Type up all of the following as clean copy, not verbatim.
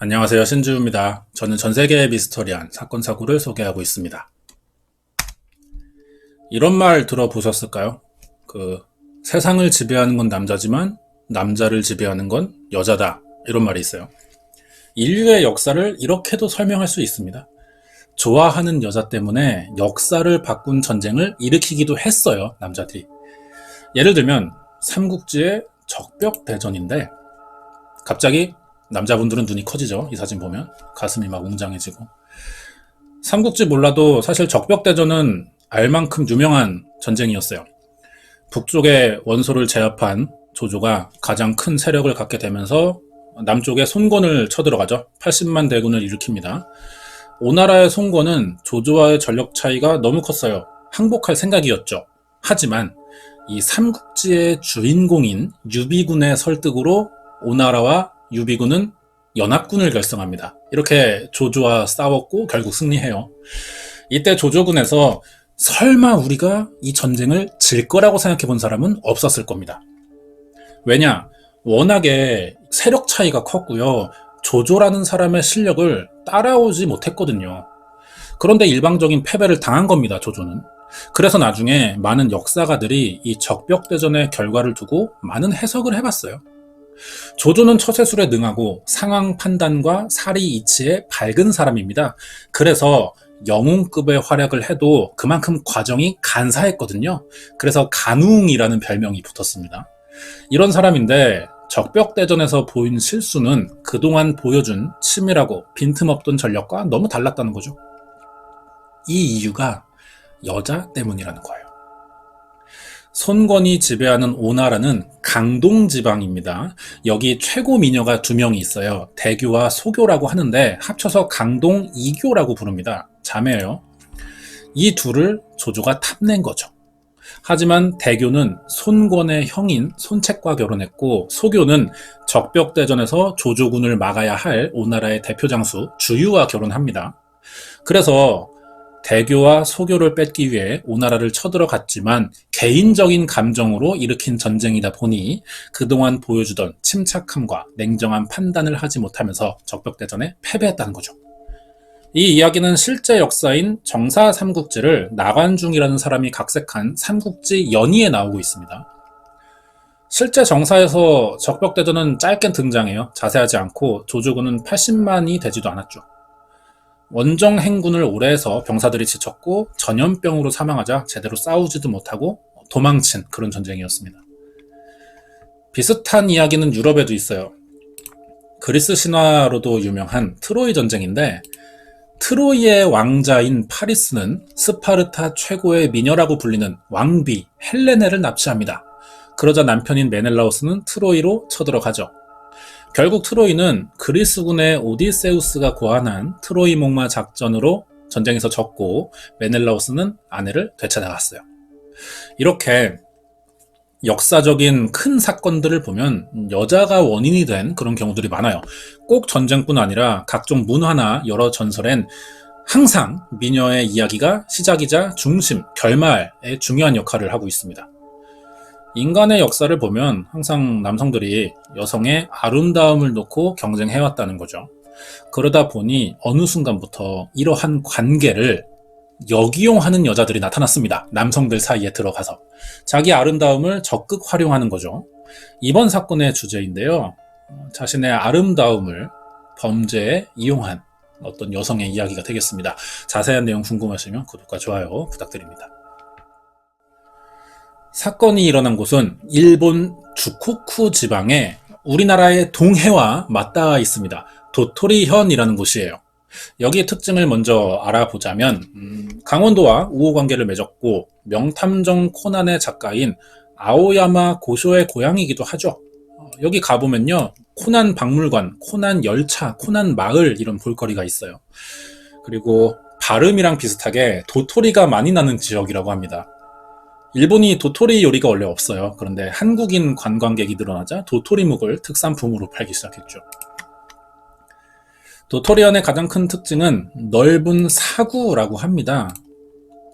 안녕하세요. 신주입니다. 저는 전 세계의 미스터리한 사건 사고를 소개하고 있습니다. 이런 말 들어보셨을까요? 세상을 지배하는 건 남자지만 남자를 지배하는 건 여자다. 이런 말이 있어요. 인류의 역사를 이렇게도 설명할 수 있습니다. 좋아하는 여자 때문에 역사를 바꾼 전쟁을 일으키기도 했어요. 남자들이. 예를 들면 삼국지의 적벽대전인데 갑자기 남자분들은 눈이 커지죠. 이 사진 보면 가슴이 막 웅장해지고. 삼국지 몰라도 사실 적벽대전은 알만큼 유명한 전쟁이었어요. 북쪽의 원소를 제압한 조조가 가장 큰 세력을 갖게 되면서 남쪽의 손권을 쳐들어가죠. 80만 대군을 일으킵니다. 오나라의 손권은 조조와의 전력 차이가 너무 컸어요. 항복할 생각이었죠. 하지만 이 삼국지의 주인공인 유비군의 설득으로 오나라와 유비군은 연합군을 결성합니다. 이렇게 조조와 싸웠고 결국 승리해요. 이때 조조군에서 설마 우리가 이 전쟁을 질 거라고 생각해 본 사람은 없었을 겁니다. 왜냐? 워낙에 세력 차이가 컸고요. 조조라는 사람의 실력을 따라오지 못했거든요. 그런데 일방적인 패배를 당한 겁니다. 조조는. 그래서 나중에 많은 역사가들이 이 적벽대전의 결과를 두고 많은 해석을 해봤어요. 조조는 처세술에 능하고 상황 판단과 사리 이치에 밝은 사람입니다. 그래서 영웅급의 활약을 해도 그만큼 과정이 간사했거든요. 그래서 간웅이라는 별명이 붙었습니다. 이런 사람인데 적벽대전에서 보인 실수는 그동안 보여준 치밀하고 빈틈없던 전력과 너무 달랐다는 거죠. 이 이유가 여자 때문이라는 거예요. 손권이 지배하는 오나라는 강동지방입니다. 여기 최고 미녀가 2명이 있어요. 대교와 소교라고 하는데 합쳐서 강동이교라고 부릅니다. 자매예요. 이 둘을 조조가 탐낸 거죠. 하지만 대교는 손권의 형인 손책과 결혼했고 소교는 적벽대전에서 조조군을 막아야 할 오나라의 대표 장수 주유와 결혼합니다. 그래서 대교와 소교를 뺏기 위해 오나라를 쳐들어갔지만 개인적인 감정으로 일으킨 전쟁이다 보니 그동안 보여주던 침착함과 냉정한 판단을 하지 못하면서 적벽대전에 패배했다는 거죠. 이 이야기는 실제 역사인 정사삼국지를 나관중이라는 사람이 각색한 삼국지 연의에 나오고 있습니다. 실제 정사에서 적벽대전은 짧게 등장해요. 자세하지 않고 조조군은 80만이 되지도 않았죠. 원정 행군을 오래 해서 병사들이 지쳤고 전염병으로 사망하자 제대로 싸우지도 못하고 도망친 그런 전쟁이었습니다. 비슷한 이야기는 유럽에도 있어요. 그리스 신화로도 유명한 트로이 전쟁인데 트로이의 왕자인 파리스는 스파르타 최고의 미녀라고 불리는 왕비 헬레네를 납치합니다. 그러자 남편인 메넬라우스는 트로이로 쳐들어가죠. 결국 트로이는 그리스군의 오디세우스가 고안한 트로이 목마 작전으로 전쟁에서 졌고 메넬라우스는 아내를 되찾아갔어요. 이렇게 역사적인 큰 사건들을 보면 여자가 원인이 된 그런 경우들이 많아요. 꼭 전쟁뿐 아니라 각종 문화나 여러 전설엔 항상 미녀의 이야기가 시작이자 중심, 결말에 중요한 역할을 하고 있습니다. 인간의 역사를 보면 항상 남성들이 여성의 아름다움을 놓고 경쟁해왔다는 거죠. 그러다 보니 어느 순간부터 이러한 관계를 역이용하는 여자들이 나타났습니다. 남성들 사이에 들어가서. 자기 아름다움을 적극 활용하는 거죠. 이번 사건의 주제인데요. 자신의 아름다움을 범죄에 이용한 어떤 여성의 이야기가 되겠습니다. 자세한 내용 궁금하시면 구독과 좋아요 부탁드립니다. 사건이 일어난 곳은 일본 주코쿠 지방에 우리나라의 동해와 맞닿아 있습니다. 도토리현이라는 곳이에요. 여기의 특징을 먼저 알아보자면 강원도와 우호관계를 맺었고 명탐정 코난의 작가인 아오야마 고쇼의 고향이기도 하죠. 여기 가보면요. 코난 박물관, 코난 열차, 코난 마을 이런 볼거리가 있어요. 그리고 발음이랑 비슷하게 도토리가 많이 나는 지역이라고 합니다. 일본이 도토리 요리가 원래 없어요. 그런데 한국인 관광객이 늘어나자 도토리묵을 특산품으로 팔기 시작했죠. 도토리현의 가장 큰 특징은 넓은 사구라고 합니다.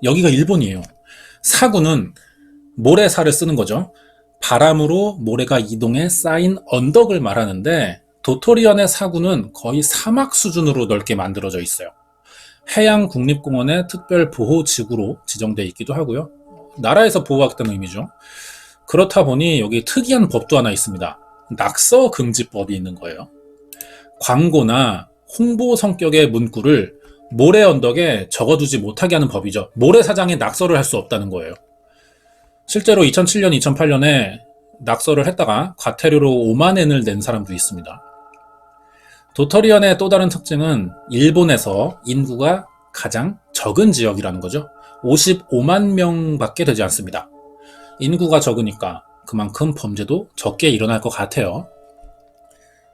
여기가 일본이에요. 사구는 모래사를 쓰는 거죠. 바람으로 모래가 이동해 쌓인 언덕을 말하는데 도토리현의 사구는 거의 사막 수준으로 넓게 만들어져 있어요. 해양국립공원의 특별보호지구로 지정되어 있기도 하고요. 나라에서 보호하겠다는 의미죠. 그렇다 보니 여기 특이한 법도 하나 있습니다. 낙서금지법이 있는 거예요. 광고나 홍보 성격의 문구를 모래 언덕에 적어두지 못하게 하는 법이죠. 모래사장에 낙서를 할 수 없다는 거예요. 실제로 2007년, 2008년에 낙서를 했다가 과태료로 5만 엔을 낸 사람도 있습니다. 도토리현의 또 다른 특징은 일본에서 인구가 가장 적은 지역이라는 거죠. 55만 명밖에 되지 않습니다. 인구가 적으니까 그만큼 범죄도 적게 일어날 것 같아요.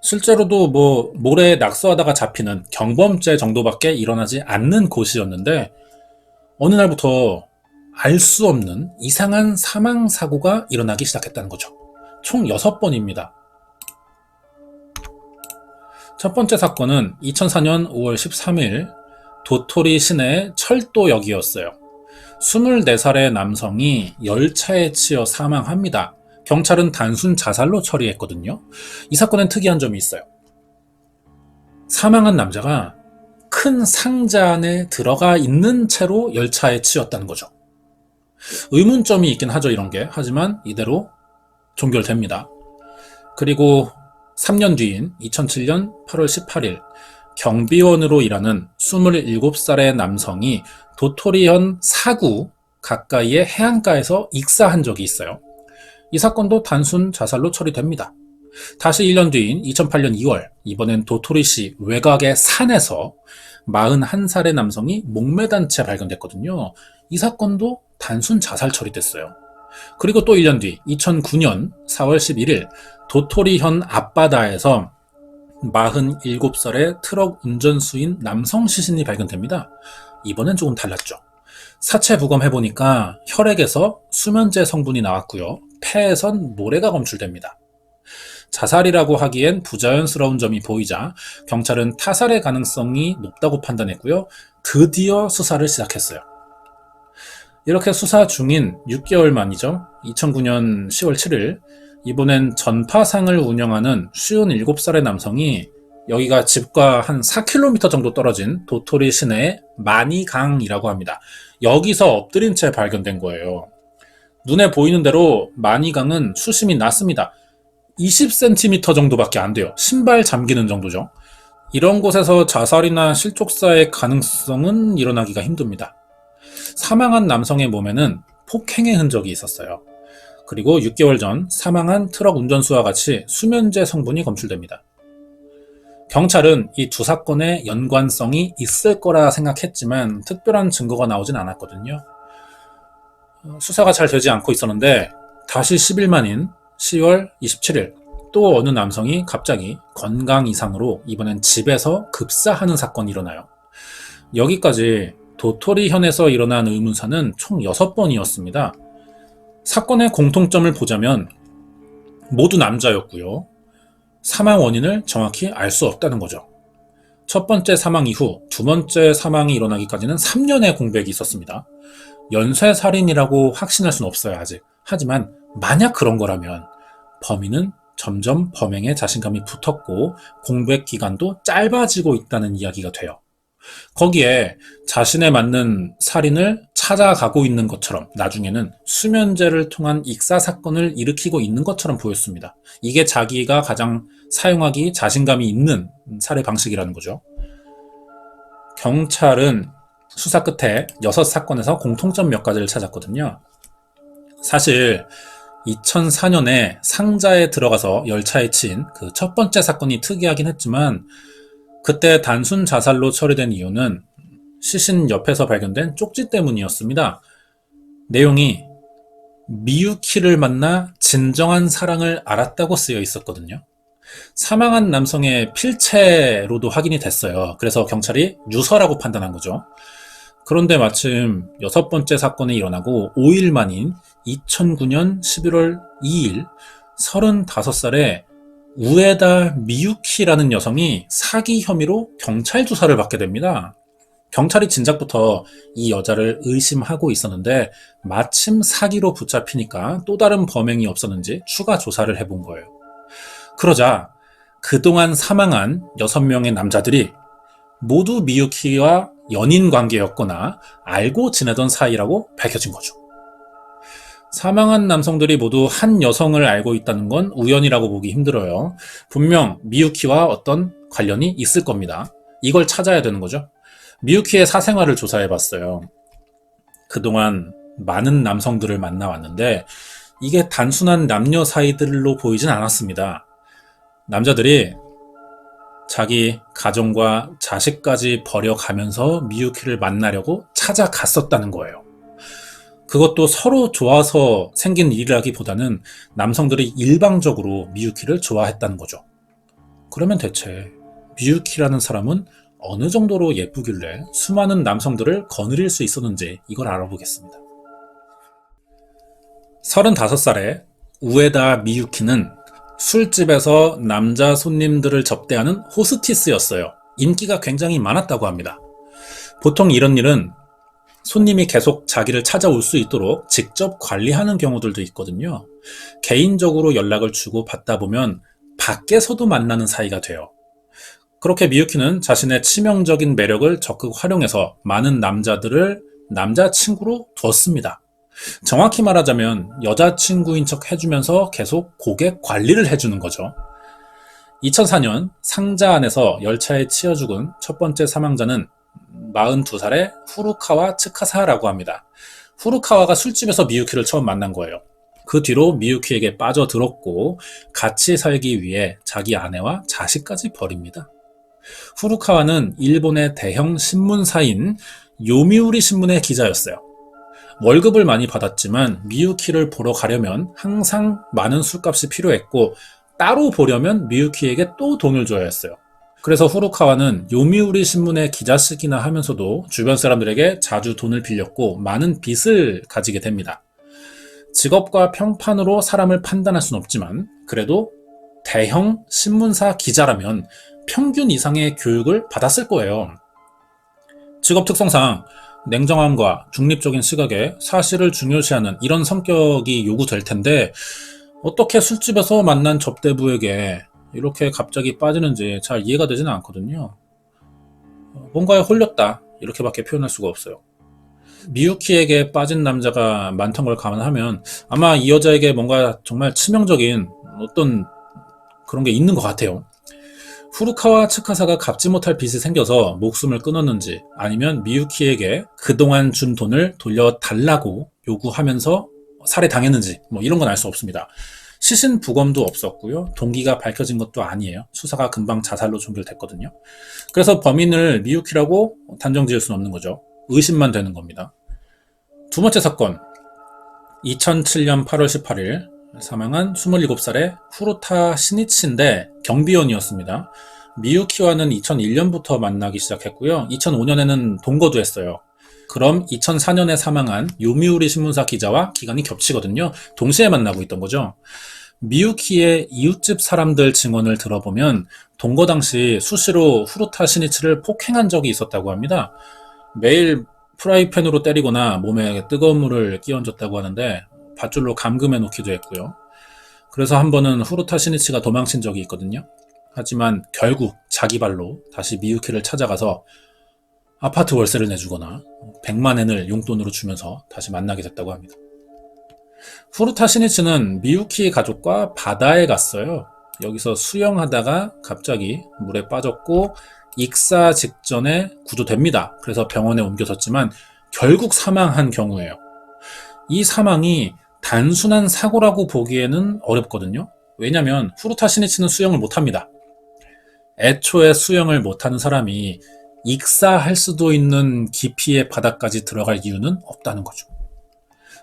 실제로도 모래에 낙서하다가 잡히는 경범죄 정도밖에 일어나지 않는 곳이었는데 어느 날부터 알 수 없는 이상한 사망사고가 일어나기 시작했다는 거죠. 총 6번입니다. 첫 번째 사건은 2004년 5월 13일 도토리 시내 철도역이었어요. 24살의 남성이 열차에 치여 사망합니다. 경찰은 단순 자살로 처리했거든요. 이 사건엔 특이한 점이 있어요. 사망한 남자가 큰 상자 안에 들어가 있는 채로 열차에 치였다는 거죠. 의문점이 있긴 하죠, 이런 게. 하지만 이대로 종결됩니다. 그리고 3년 뒤인 2007년 8월 18일 경비원으로 일하는 27살의 남성이 도토리현 사구 가까이의 해안가에서 익사한 적이 있어요. 이 사건도 단순 자살로 처리됩니다. 다시 1년 뒤인 2008년 2월, 이번엔 도토리시 외곽의 산에서 41살의 남성이 목매단 채 발견됐거든요. 이 사건도 단순 자살 처리됐어요. 그리고 또 1년 뒤 2009년 4월 11일 도토리현 앞바다에서 47살의 트럭 운전수인 남성 시신이 발견됩니다. 이번엔 조금 달랐죠. 사체 부검해보니까 혈액에서 수면제 성분이 나왔고요. 폐에선 모래가 검출됩니다. 자살이라고 하기엔 부자연스러운 점이 보이자 경찰은 타살의 가능성이 높다고 판단했고요. 드디어 수사를 시작했어요. 이렇게 수사 중인 6개월 만이죠. 2009년 10월 7일 이번엔 전파상을 운영하는 57살의 남성이 여기가 집과 한 4km 정도 떨어진 도토리 시내의 마니강이라고 합니다. 여기서 엎드린 채 발견된 거예요. 눈에 보이는 대로 마니강은 수심이 낮습니다. 20cm 정도밖에 안 돼요. 신발 잠기는 정도죠. 이런 곳에서 자살이나 실족사의 가능성은 일어나기가 힘듭니다. 사망한 남성의 몸에는 폭행의 흔적이 있었어요. 그리고 6개월 전 사망한 트럭 운전수와 같이 수면제 성분이 검출됩니다. 경찰은 이 두 사건의 연관성이 있을 거라 생각했지만 특별한 증거가 나오진 않았거든요. 수사가 잘 되지 않고 있었는데 다시 10일 만인 10월 27일 또 어느 남성이 갑자기 건강 이상으로 이번엔 집에서 급사하는 사건이 일어나요. 여기까지 도토리현에서 일어난 의문사는 총 6번이었습니다. 사건의 공통점을 보자면 모두 남자였고요. 사망 원인을 정확히 알 수 없다는 거죠. 첫 번째 사망 이후 두 번째 사망이 일어나기까지는 3년의 공백이 있었습니다. 연쇄살인이라고 확신할 수는 없어요, 아직. 하지만 만약 그런 거라면 범인은 점점 범행에 자신감이 붙었고 공백 기간도 짧아지고 있다는 이야기가 돼요. 거기에 자신에 맞는 살인을 찾아가고 있는 것처럼 나중에는 수면제를 통한 익사 사건을 일으키고 있는 것처럼 보였습니다. 이게 자기가 가장 사용하기 자신감이 있는 살해 방식이라는 거죠. 경찰은 수사 끝에 6사건에서 공통점 몇 가지를 찾았거든요. 사실 2004년에 상자에 들어가서 열차에 치인 그 첫 번째 사건이 특이하긴 했지만 그때 단순 자살로 처리된 이유는 시신 옆에서 발견된 쪽지 때문이었습니다. 내용이 미유키를 만나 진정한 사랑을 알았다고 쓰여 있었거든요. 사망한 남성의 필체로도 확인이 됐어요. 그래서 경찰이 유서라고 판단한 거죠. 그런데 마침 6번째 사건이 일어나고 5일 만인 2009년 11월 2일 35살의 우에다 미유키라는 여성이 사기 혐의로 경찰 조사를 받게 됩니다. 경찰이 진작부터 이 여자를 의심하고 있었는데 마침 사기로 붙잡히니까 또 다른 범행이 없었는지 추가 조사를 해본 거예요. 그러자 그동안 사망한 6명의 남자들이 모두 미유키와 연인 관계였거나 알고 지내던 사이라고 밝혀진 거죠. 사망한 남성들이 모두 한 여성을 알고 있다는 건 우연이라고 보기 힘들어요. 분명 미유키와 어떤 관련이 있을 겁니다. 이걸 찾아야 되는 거죠. 미유키의 사생활을 조사해봤어요. 그동안 많은 남성들을 만나왔는데 이게 단순한 남녀 사이들로 보이진 않았습니다. 남자들이 자기 가정과 자식까지 버려가면서 미유키를 만나려고 찾아갔었다는 거예요. 그것도 서로 좋아서 생긴 일이라기보다는 남성들이 일방적으로 미유키를 좋아했다는 거죠. 그러면 대체 미유키라는 사람은 어느 정도로 예쁘길래 수많은 남성들을 거느릴 수 있었는지 이걸 알아보겠습니다. 35살의 우에다 미유키는 술집에서 남자 손님들을 접대하는 호스티스였어요. 인기가 굉장히 많았다고 합니다. 보통 이런 일은 손님이 계속 자기를 찾아올 수 있도록 직접 관리하는 경우들도 있거든요. 개인적으로 연락을 주고 받다 보면 밖에서도 만나는 사이가 돼요. 그렇게 미유키는 자신의 치명적인 매력을 적극 활용해서 많은 남자들을 남자친구로 두었습니다. 정확히 말하자면 여자친구인 척 해주면서 계속 고객 관리를 해주는 거죠. 2004년 상자 안에서 열차에 치여 죽은 첫 번째 사망자는 42살의 후루카와 츠카사라고 합니다. 후루카와가 술집에서 미유키를 처음 만난 거예요. 그 뒤로 미유키에게 빠져들었고 같이 살기 위해 자기 아내와 자식까지 버립니다. 후루카와는 일본의 대형 신문사인 요미우리 신문의 기자였어요. 월급을 많이 받았지만 미유키를 보러 가려면 항상 많은 술값이 필요했고 따로 보려면 미유키에게 또 돈을 줘야 했어요. 그래서 후루카와는 요미우리 신문의 기자식이나 하면서도 주변 사람들에게 자주 돈을 빌렸고 많은 빚을 가지게 됩니다. 직업과 평판으로 사람을 판단할 수는 없지만 그래도 대형 신문사 기자라면 평균 이상의 교육을 받았을 거예요. 직업 특성상 냉정함과 중립적인 시각에 사실을 중요시하는 이런 성격이 요구될 텐데 어떻게 술집에서 만난 접대부에게 이렇게 갑자기 빠지는지 잘 이해가 되지는 않거든요. 뭔가에 홀렸다 이렇게밖에 표현할 수가 없어요. 미유키에게 빠진 남자가 많던 걸 감안하면 아마 이 여자에게 뭔가 정말 치명적인 어떤 그런 게 있는 것 같아요. 후루카와 츠카사가 갚지 못할 빚이 생겨서 목숨을 끊었는지 아니면 미유키에게 그동안 준 돈을 돌려달라고 요구하면서 살해당했는지 이런 건 알 수 없습니다. 시신 부검도 없었고요. 동기가 밝혀진 것도 아니에요. 수사가 금방 자살로 종결됐거든요. 그래서 범인을 미유키라고 단정 지을 수는 없는 거죠. 의심만 되는 겁니다. 두 번째 사건, 2007년 8월 18일 사망한 27살의 후루타 시니치인데 경비원이었습니다. 미유키와는 2001년부터 만나기 시작했고요. 2005년에는 동거도 했어요. 그럼 2004년에 사망한 요미우리 신문사 기자와 기간이 겹치거든요. 동시에 만나고 있던 거죠. 미유키의 이웃집 사람들 증언을 들어보면 동거 당시 수시로 후루타 시니치를 폭행한 적이 있었다고 합니다. 매일 프라이팬으로 때리거나 몸에 뜨거운 물을 끼얹었다고 하는데 밧줄로 감금해 놓기도 했고요. 그래서 한 번은 후루타 시니치가 도망친 적이 있거든요. 하지만 결국 자기 발로 다시 미유키를 찾아가서 아파트 월세를 내주거나 100만 엔을 용돈으로 주면서 다시 만나게 됐다고 합니다. 후루타 시니치는 미유키 가족과 바다에 갔어요. 여기서 수영하다가 갑자기 물에 빠졌고 익사 직전에 구조됩니다. 그래서 병원에 옮겨졌지만 결국 사망한 경우예요. 이 사망이 단순한 사고라고 보기에는 어렵거든요. 왜냐하면 후루타 시니치는 수영을 못합니다. 애초에 수영을 못하는 사람이 익사할 수도 있는 깊이의 바다까지 들어갈 이유는 없다는 거죠.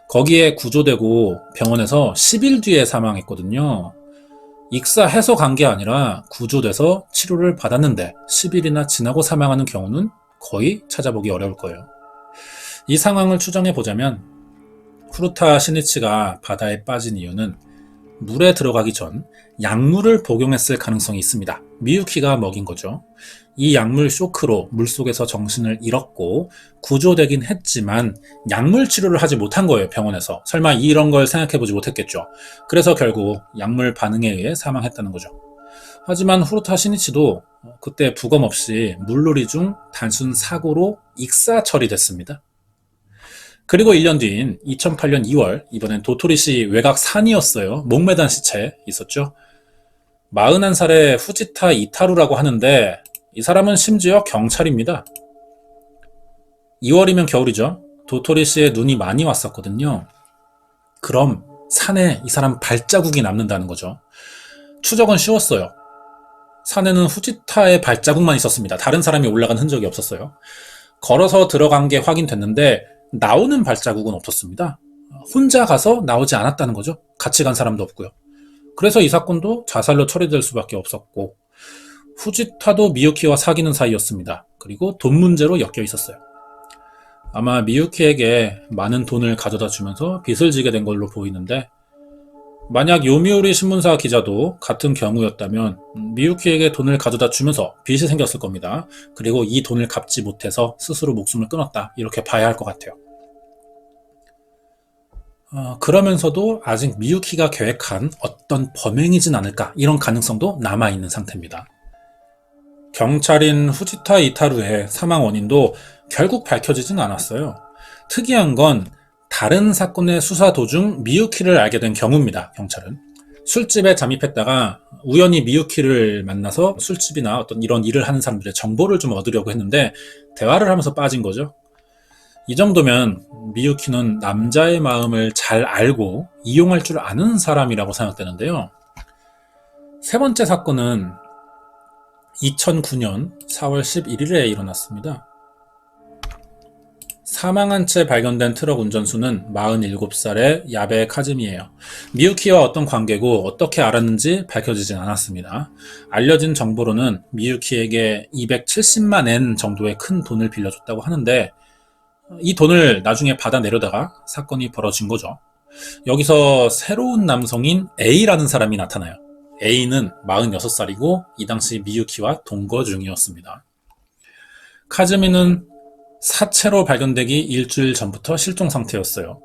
거기에 구조되고 병원에서 10일 뒤에 사망했거든요. 익사해서 간 게 아니라 구조돼서 치료를 받았는데 10일이나 지나고 사망하는 경우는 거의 찾아보기 어려울 거예요. 이 상황을 추정해 보자면 후루타 시니치가 바다에 빠진 이유는 물에 들어가기 전 약물을 복용했을 가능성이 있습니다. 미유키가 먹인 거죠. 이 약물 쇼크로 물속에서 정신을 잃었고 구조되긴 했지만 약물 치료를 하지 못한 거예요. 병원에서. 설마 이런 걸 생각해보지 못했겠죠. 그래서 결국 약물 반응에 의해 사망했다는 거죠. 하지만 후르타 시니치도 그때 부검 없이 물놀이 중 단순 사고로 익사 처리됐습니다. 그리고 1년 뒤인 2008년 2월, 이번엔 도토리시 외곽 산이었어요. 목매단 시체 있었죠. 41살의 후지타 이타루라고 하는데 이 사람은 심지어 경찰입니다. 2월이면 겨울이죠. 도토리시에 눈이 많이 왔었거든요. 그럼 산에 이 사람 발자국이 남는다는 거죠. 추적은 쉬웠어요. 산에는 후지타의 발자국만 있었습니다. 다른 사람이 올라간 흔적이 없었어요. 걸어서 들어간 게 확인됐는데 나오는 발자국은 없었습니다. 혼자 가서 나오지 않았다는 거죠. 같이 간 사람도 없고요. 그래서 이 사건도 자살로 처리될 수밖에 없었고, 후지타도 미유키와 사귀는 사이였습니다. 그리고 돈 문제로 엮여 있었어요. 아마 미유키에게 많은 돈을 가져다 주면서 빚을 지게 된 걸로 보이는데, 만약 요미우리 신문사 기자도 같은 경우였다면 미유키에게 돈을 가져다 주면서 빚이 생겼을 겁니다. 그리고 이 돈을 갚지 못해서 스스로 목숨을 끊었다, 이렇게 봐야 할 것 같아요. 그러면서도 아직 미유키가 계획한 어떤 범행이진 않을까, 이런 가능성도 남아있는 상태입니다. 경찰인 후지타 이타루의 사망 원인도 결국 밝혀지진 않았어요. 특이한 건 다른 사건의 수사 도중 미유키를 알게 된 경우입니다. 경찰은 술집에 잠입했다가 우연히 미유키를 만나서 술집이나 어떤 이런 일을 하는 사람들의 정보를 좀 얻으려고 했는데 대화를 하면서 빠진 거죠. 이 정도면 미유키는 남자의 마음을 잘 알고 이용할 줄 아는 사람이라고 생각되는데요. 세 번째 사건은 2009년 4월 11일에 일어났습니다. 사망한 채 발견된 트럭 운전수는 47살의 야베 카즈미예요. 미유키와 어떤 관계고 어떻게 알았는지 밝혀지진 않았습니다. 알려진 정보로는 미유키에게 270만 엔 정도의 큰 돈을 빌려줬다고 하는데 이 돈을 나중에 받아내려다가 사건이 벌어진 거죠. 여기서 새로운 남성인 A라는 사람이 나타나요. A는 46살이고 이 당시 미유키와 동거 중이었습니다. 카즈미는 사체로 발견되기 일주일 전부터 실종 상태였어요.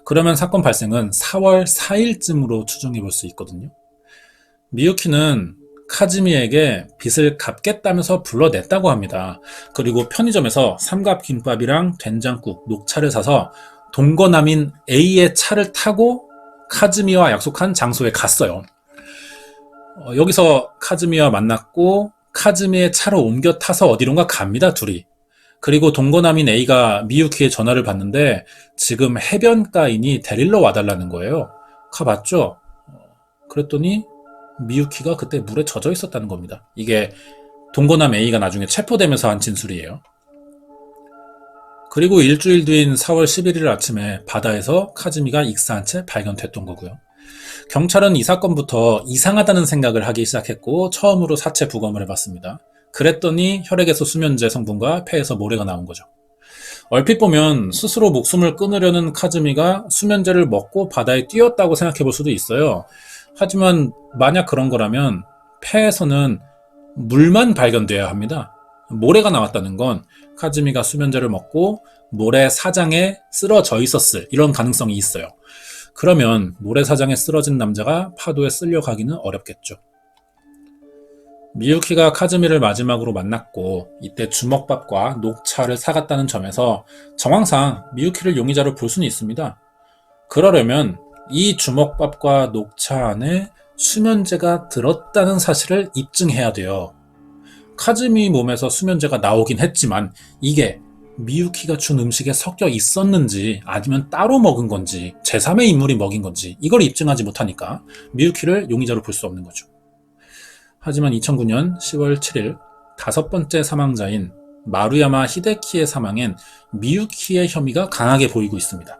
그러면 사건 발생은 4월 4일쯤으로 추정해 볼 수 있거든요. 미유키는 카즈미에게 빚을 갚겠다면서 불러냈다고 합니다. 그리고 편의점에서 삼각김밥이랑 된장국, 녹차를 사서 동거남인 A의 차를 타고 카즈미와 약속한 장소에 갔어요. 여기서 카즈미와 만났고 카즈미의 차로 옮겨 타서 어디론가 갑니다, 둘이. 그리고 동거남인 A가 미유키의 전화를 받는데 지금 해변가이니 데리러 와달라는 거예요. 가봤죠? 그랬더니 미유키가 그때 물에 젖어 있었다는 겁니다. 이게 동거남 A가 나중에 체포되면서 한 진술이에요. 그리고 일주일 뒤인 4월 11일 아침에 바다에서 카즈미가 익사한 채 발견됐던 거고요. 경찰은 이 사건부터 이상하다는 생각을 하기 시작했고 처음으로 사체 부검을 해봤습니다. 그랬더니 혈액에서 수면제 성분과 폐에서 모래가 나온 거죠. 얼핏 보면 스스로 목숨을 끊으려는 카즈미가 수면제를 먹고 바다에 뛰었다고 생각해 볼 수도 있어요. 하지만 만약 그런 거라면 폐에서는 물만 발견돼야 합니다. 모래가 나왔다는 건 카즈미가 수면제를 먹고 모래 사장에 쓰러져 있었을 이런 가능성이 있어요. 그러면 모래사장에 쓰러진 남자가 파도에 쓸려가기는 어렵겠죠. 미유키가 카즈미를 마지막으로 만났고 이때 주먹밥과 녹차를 사갔다는 점에서 정황상 미유키를 용의자로 볼 수는 있습니다. 그러려면 이 주먹밥과 녹차 안에 수면제가 들었다는 사실을 입증해야 돼요. 카즈미 몸에서 수면제가 나오긴 했지만 이게 미유키가 준 음식에 섞여 있었는지 아니면 따로 먹은 건지 제3의 인물이 먹인 건지 이걸 입증하지 못하니까 미유키를 용의자로 볼 수 없는 거죠. 하지만 2009년 10월 7일 다섯 번째 사망자인 마루야마 히데키의 사망엔 미유키의 혐의가 강하게 보이고 있습니다.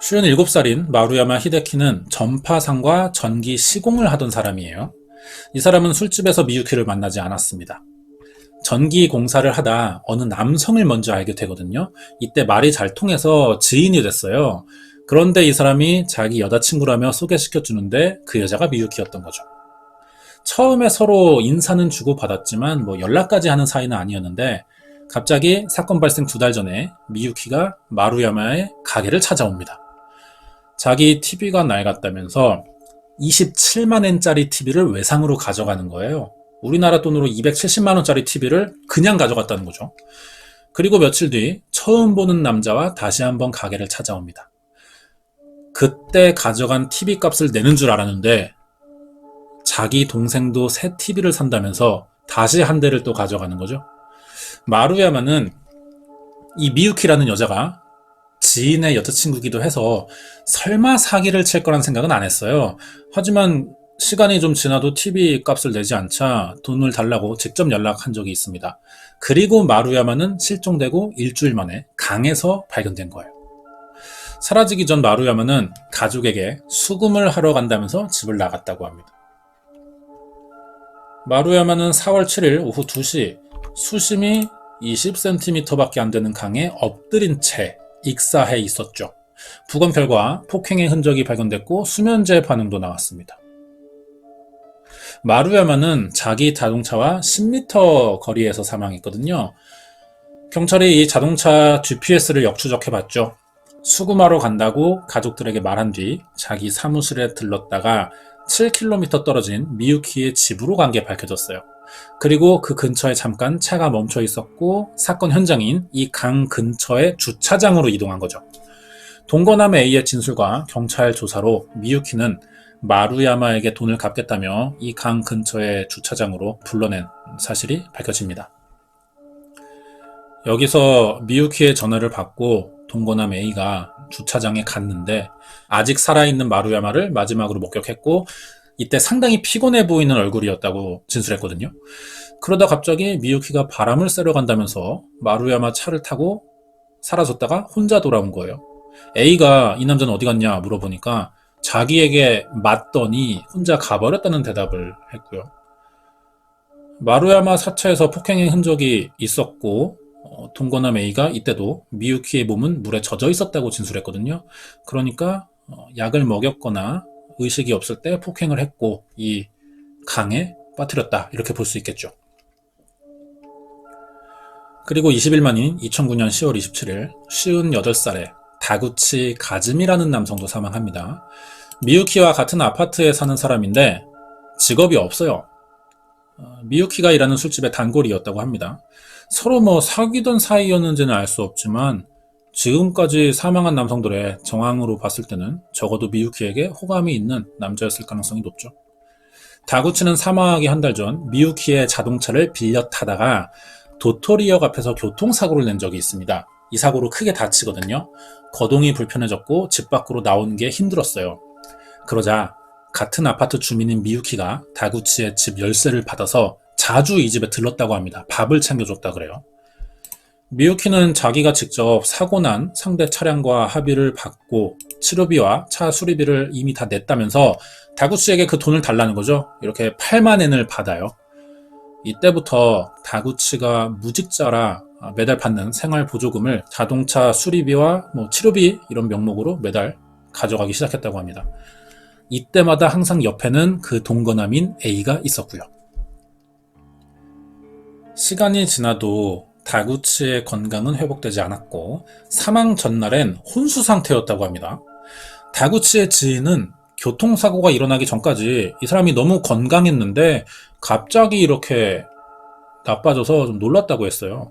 57살인 마루야마 히데키는 전파상과 전기 시공을 하던 사람이에요. 이 사람은 술집에서 미유키를 만나지 않았습니다. 전기 공사를 하다 어느 남성을 먼저 알게 되거든요. 이때 말이 잘 통해서 지인이 됐어요. 그런데 이 사람이 자기 여자친구라며 소개시켜주는데 그 여자가 미유키였던 거죠. 처음에 서로 인사는 주고받았지만 연락까지 하는 사이는 아니었는데 갑자기 사건 발생 2달 전에 미유키가 마루야마의 가게를 찾아옵니다. 자기 TV가 낡았다면서 27만엔짜리 TV를 외상으로 가져가는 거예요. 우리나라 돈으로 270만원짜리 TV를 그냥 가져갔다는 거죠. 그리고 며칠 뒤 처음 보는 남자와 다시 한번 가게를 찾아옵니다. 그때 가져간 TV 값을 내는 줄 알았는데 자기 동생도 새 TV를 산다면서 다시 한 대를 또 가져가는 거죠. 마루야마는 이 미유키라는 여자가 지인의 여자친구기도 해서 설마 사기를 칠 거란 생각은 안 했어요. 하지만 시간이 좀 지나도 TV 값을 내지 않자 돈을 달라고 직접 연락한 적이 있습니다. 그리고 마루야마는 실종되고 일주일 만에 강에서 발견된 거예요. 사라지기 전 마루야마는 가족에게 수금을 하러 간다면서 집을 나갔다고 합니다. 마루야마는 4월 7일 오후 2시 수심이 20cm밖에 안 되는 강에 엎드린 채 익사해 있었죠. 부검 결과 폭행의 흔적이 발견됐고 수면제 반응도 나왔습니다. 마루야마는 자기 자동차와 10m 거리에서 사망했거든요. 경찰이 이 자동차 GPS를 역추적해봤죠. 수금하러 간다고 가족들에게 말한 뒤 자기 사무실에 들렀다가 7km 떨어진 미유키의 집으로 간 게 밝혀졌어요. 그리고 그 근처에 잠깐 차가 멈춰 있었고 사건 현장인 이 강 근처의 주차장으로 이동한 거죠. 동거남 A의 진술과 경찰 조사로 미유키는 마루야마에게 돈을 갚겠다며 이 강 근처의 주차장으로 불러낸 사실이 밝혀집니다. 여기서 미유키의 전화를 받고 동거남 A가 주차장에 갔는데 아직 살아있는 마루야마를 마지막으로 목격했고 이때 상당히 피곤해 보이는 얼굴이었다고 진술했거든요. 그러다 갑자기 미유키가 바람을 쐬러 간다면서 마루야마 차를 타고 사라졌다가 혼자 돌아온 거예요. A가 이 남자는 어디 갔냐 물어보니까 자기에게 맞더니 혼자 가버렸다는 대답을 했고요. 마루야마 사차에서 폭행의 흔적이 있었고 동거남 A가 이때도 미유키의 몸은 물에 젖어 있었다고 진술했거든요. 그러니까 약을 먹였거나 의식이 없을 때 폭행을 했고 이 강에 빠뜨렸다 이렇게 볼 수 있겠죠. 그리고 20일 만인 2009년 10월 27일 58살의 다구치 가즈미라는 남성도 사망합니다. 미유키와 같은 아파트에 사는 사람인데 직업이 없어요. 미유키가 일하는 술집의 단골이었다고 합니다. 서로 사귀던 사이였는지는 알 수 없지만 지금까지 사망한 남성들의 정황으로 봤을 때는 적어도 미유키에게 호감이 있는 남자였을 가능성이 높죠. 다구치는 사망하기 한 달 전 미유키의 자동차를 빌려 타다가 도토리역 앞에서 교통사고를 낸 적이 있습니다. 이 사고로 크게 다치거든요. 거동이 불편해졌고 집 밖으로 나오는 게 힘들었어요. 그러자 같은 아파트 주민인 미유키가 다구치의 집 열쇠를 받아서 자주 이 집에 들렀다고 합니다. 밥을 챙겨줬다 그래요. 미유키는 자기가 직접 사고 난 상대 차량과 합의를 받고 치료비와 차 수리비를 이미 다 냈다면서 다구치에게 그 돈을 달라는 거죠. 이렇게 8만엔을 받아요. 이때부터 다구치가 무직자라 매달 받는 생활보조금을 자동차 수리비와 치료비 이런 명목으로 매달 가져가기 시작했다고 합니다. 이때마다 항상 옆에는 그 동거남인 A가 있었고요. 시간이 지나도 다구치의 건강은 회복되지 않았고 사망 전날엔 혼수 상태였다고 합니다. 다구치의 지인은 교통사고가 일어나기 전까지 이 사람이 너무 건강했는데 갑자기 이렇게 나빠져서 좀 놀랐다고 했어요.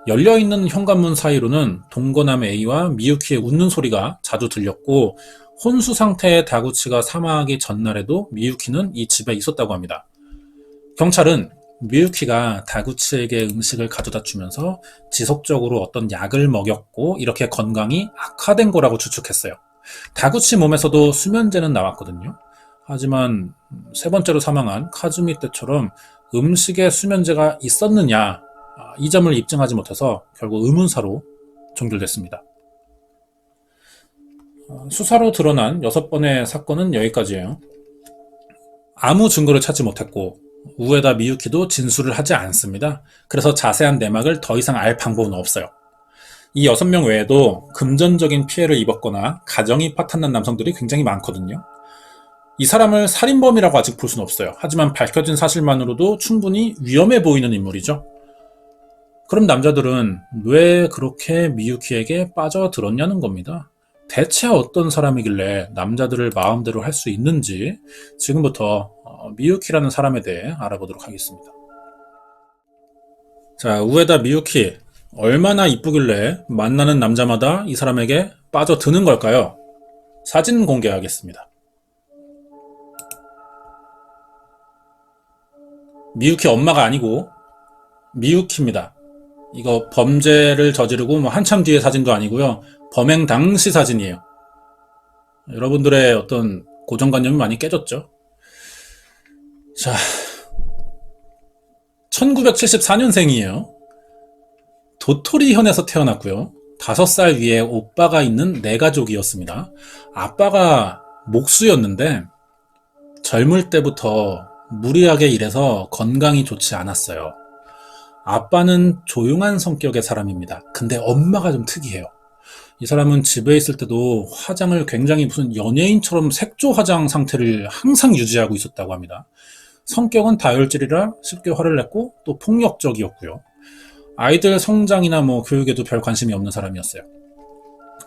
열려있는 현관문 사이로는 동거남 A와 미유키의 웃는 소리가 자주 들렸고 혼수 상태의 다구치가 사망하기 전날에도 미유키는 이 집에 있었다고 합니다. 경찰은 미유키가 다구치에게 음식을 가져다 주면서 지속적으로 어떤 약을 먹였고 이렇게 건강이 악화된 거라고 추측했어요. 다구치 몸에서도 수면제는 나왔거든요. 하지만 세 번째로 사망한 카즈미 때처럼 음식에 수면제가 있었느냐 이 점을 입증하지 못해서 결국 의문사로 종결됐습니다. 수사로 드러난 6번의 사건은 여기까지예요. 아무 증거를 찾지 못했고 우에다 미유키도 진술을 하지 않습니다. 그래서 자세한 내막을 더 이상 알 방법은 없어요. 이 6명 외에도 금전적인 피해를 입었거나 가정이 파탄난 남성들이 굉장히 많거든요. 이 사람을 살인범이라고 아직 볼 수는 없어요. 하지만 밝혀진 사실만으로도 충분히 위험해 보이는 인물이죠. 그럼 남자들은 왜 그렇게 미유키에게 빠져들었냐는 겁니다. 대체 어떤 사람이길래 남자들을 마음대로 할 수 있는지 지금부터 미유키라는 사람에 대해 알아보도록 하겠습니다. 자, 우에다 미유키. 얼마나 이쁘길래 만나는 남자마다 이 사람에게 빠져드는 걸까요? 사진 공개하겠습니다. 미유키 엄마가 아니고 미유키입니다. 이거 범죄를 저지르고 한참 뒤의 사진도 아니고요. 범행 당시 사진이에요. 여러분들의 어떤 고정관념이 많이 깨졌죠. 자, 1974년생이에요. 도토리현에서 태어났고요. 5살 위에 오빠가 있는 네 가족이었습니다. 아빠가 목수였는데 젊을 때부터 무리하게 일해서 건강이 좋지 않았어요. 아빠는 조용한 성격의 사람입니다. 근데 엄마가 좀 특이해요. 이 사람은 집에 있을 때도 화장을 굉장히 무슨 연예인처럼 색조 화장 상태를 항상 유지하고 있었다고 합니다. 성격은 다혈질이라 쉽게 화를 냈고 또 폭력적이었고요. 아이들 성장이나 교육에도 별 관심이 없는 사람이었어요.